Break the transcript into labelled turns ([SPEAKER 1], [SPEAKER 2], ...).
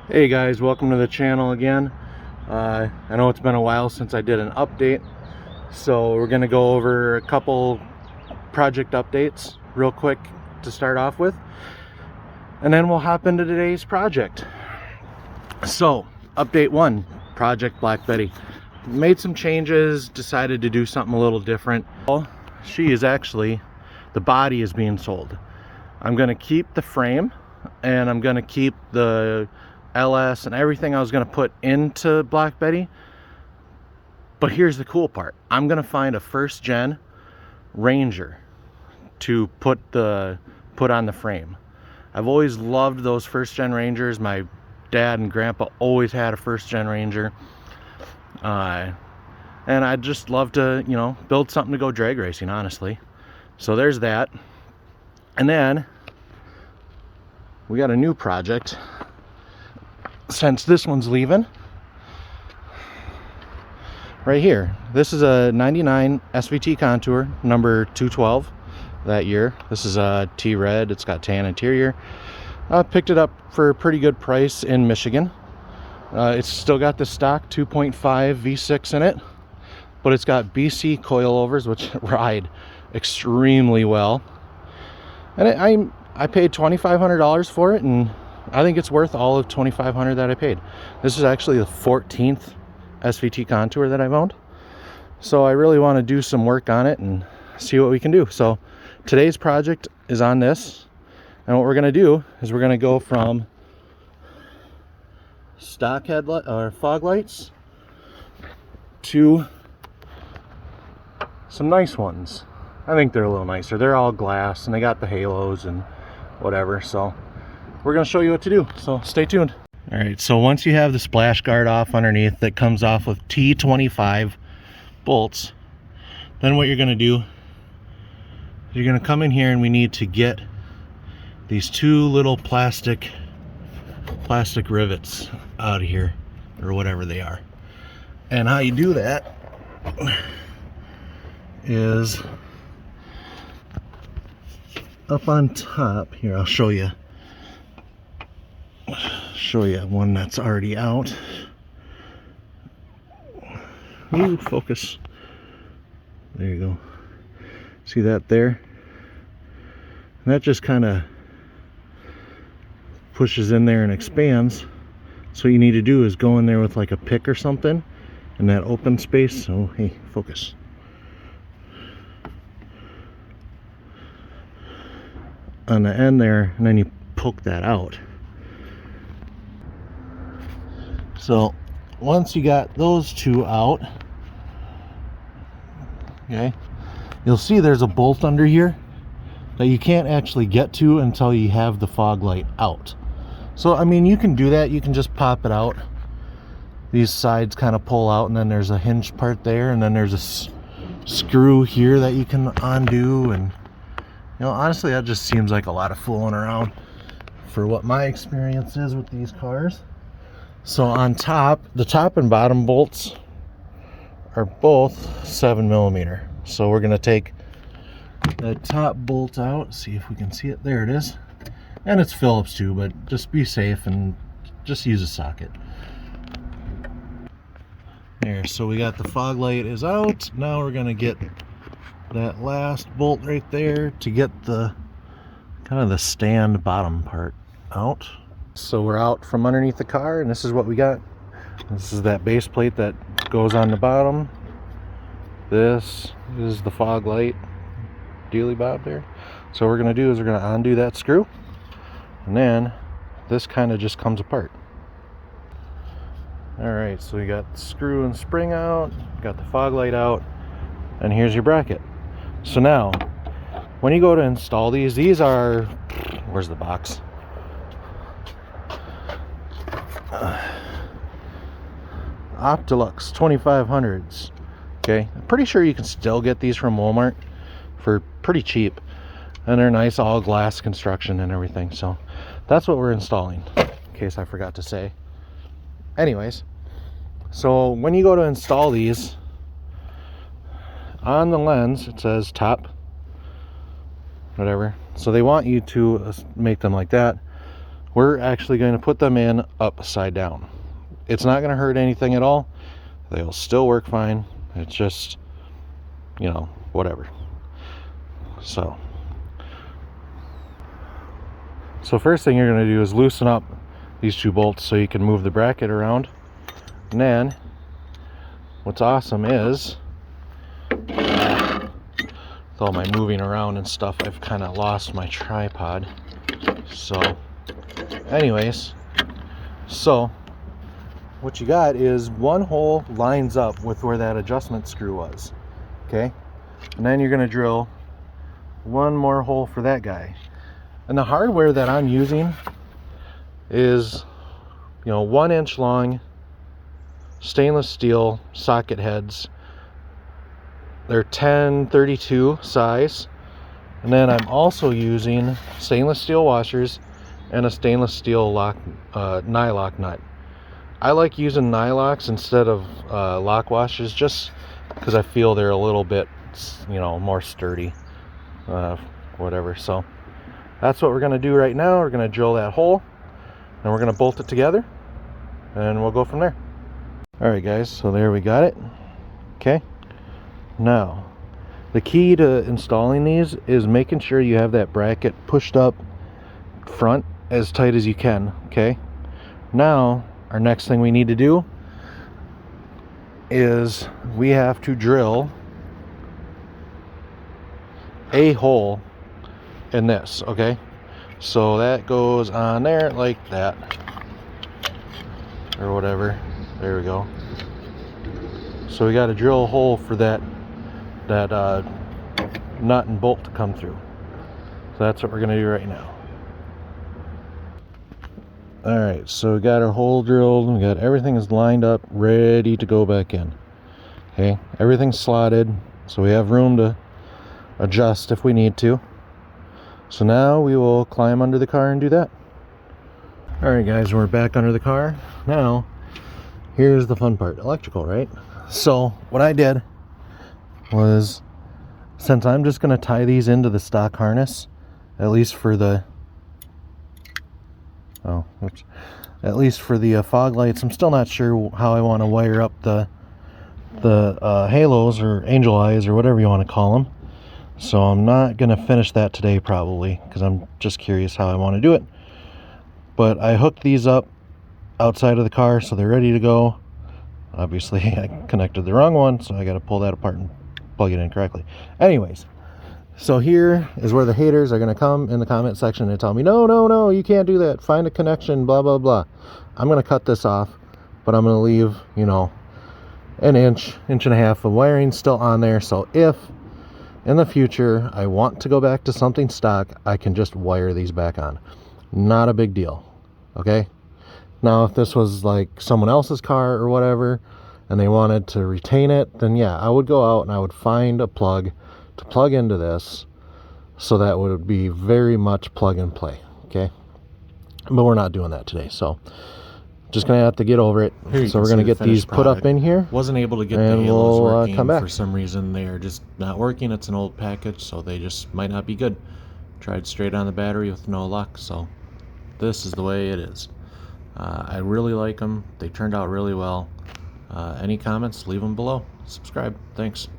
[SPEAKER 1] Hey guys, welcome to the channel again. I know it's been a while since I did an update, so we're going to go over a couple project updates real quick to start off with, and then we'll hop into today's project. So, update 1, Project Black Betty. Made some changes, decided to do something a little different. She is actually, the body is being sold. I'm going to keep the frame, and I'm going to keep the LS and everything I was going to put into Black Betty. But here's the cool part. I'm going to find a first gen Ranger to put on the frame. I've always loved those first gen Rangers. My dad and grandpa always had a first gen Ranger. And I'd just love to, build something to go drag racing, honestly. So there's that. And then we got a new project. Since this one's leaving, right here, this is a 99 SVT Contour number 212 that year. This is a T-Red. It's got tan interior. Picked it up for a pretty good price in Michigan. It's still got the stock 2.5 V6 in it, but it's got BC coilovers, which ride extremely well. And I paid $2,500 for it, and I think it's worth all of $2,500 that I paid. This is actually the 14th SVT Contour that I've owned. So I really want to do some work on it and see what we can do. So today's project is on this. And what we're going to do is we're going to go from stock headlight or fog lights to some nice ones. I think they're a little nicer. They're all glass and they got the halos and whatever. So we're going to show you what to do, so stay tuned. All right, so once you have the splash guard off underneath that comes off with T25 bolts, then what you're going to do is you're going to come in here, and we need to get these two little plastic rivets out of here, or whatever they are. And how you do that is up on top here. I'll show you one that's already out. Ooh, focus. There you go. See that there? And that just kind of pushes in there and expands. So what you need to do is go in there with like a pick or something in that open space. So hey, focus. On the end there, and then you poke that out. So once you got those two out, okay, you'll see there's a bolt under here that you can't actually get to until you have the fog light out. So I mean, you can do that. You can just pop it out. These sides kind of pull out, and then there's a hinge part there, and then there's a screw here that you can undo. And honestly, that just seems like a lot of fooling around for what my experience is with these cars. So on top, the top and bottom bolts are both 7mm. So we're going to take the top bolt out, see if we can see it. There it is. And it's Phillips too, but just be safe and just use a socket. There, so we got the fog light is out. Now we're going to get that last bolt right there to get the kind of the stand bottom part out. So we're out from underneath the car, and this is what we got. This is that base plate that goes on the bottom. This is the fog light dealy bob there. So what we're going to do is we're going to undo that screw, and then this kind of just comes apart. Alright, so we got the screw and spring out, got the fog light out, and here's your bracket. So now when you go to install these are, where's the box? Optilux 2500s. Okay, I'm pretty sure you can still get these from Walmart for pretty cheap, and they're nice all glass construction and everything. So that's what we're installing, in case I forgot to say. Anyways, so when you go to install these, on the lens it says top whatever, so they want you to make them like that. we're actually going to put them in upside down. It's not going to hurt anything at all. They'll still work fine. It's just, you know, whatever. So first thing you're going to do is loosen up these two bolts so you can move the bracket around. And then what's awesome is with all my moving around and stuff, I've kind of lost my tripod. So anyways, so what you got is one hole lines up with where that adjustment screw was, okay? And then you're going to drill one more hole for that guy. And the hardware that I'm using is, you know, 1 inch long stainless steel socket heads. They're 1032 size. And then I'm also using stainless steel washers and a stainless steel nylock nut. I like using nylocks instead of lock washers just because I feel they're a little bit, you know, more sturdy, whatever. So that's what we're going to do right now. We're going to drill that hole and we're going to bolt it together and we'll go from there. All right, guys, so there we got it. Okay, now the key to installing these is making sure you have that bracket pushed up front as tight as you can. Okay, now our next thing we need to do is we have to drill a hole in this. Okay, so that goes on there like that or whatever. There we go. So we got to drill a hole for that nut and bolt to come through. So that's what we're going to do right now. Alright, so we got our hole drilled, we got everything is lined up, ready to go back in. Okay, everything's slotted, so we have room to adjust if we need to. So now we will climb under the car and do that. Alright guys, we're back under the car. Now, here's the fun part, electrical, right? So what I did was, since I'm just going to tie these into the stock harness, at least for the fog lights. I'm still not sure how I want to wire up the halos or angel eyes or whatever you want to call them. So I'm not going to finish that today probably because I'm just curious how I want to do it. But I hooked these up outside of the car so they're ready to go. Obviously I connected the wrong one, so I got to pull that apart and plug it in correctly. Anyways, so here is where the haters are going to come in the comment section and tell me, no, you can't do that. Find a connection, blah, blah, blah. I'm going to cut this off, but I'm going to leave, you know, an inch and a half of wiring still on there. So if in the future I want to go back to something stock, I can just wire these back on. Not a big deal. Okay. Now, if this was like someone else's car or whatever, and they wanted to retain it, then yeah, I would go out and I would find a plug to plug into this, so that would be very much plug and play. Okay, but we're not doing that today, so just gonna have to get over it. So we're gonna get these put up in here.
[SPEAKER 2] Wasn't able to get the halos working come back. For some reason. They're just not working. It's an old package, so they just might not be good. Tried straight on the battery with no luck, so this is the way it is. I really like them. They turned out really well. Any comments, leave them below. Subscribe. Thanks.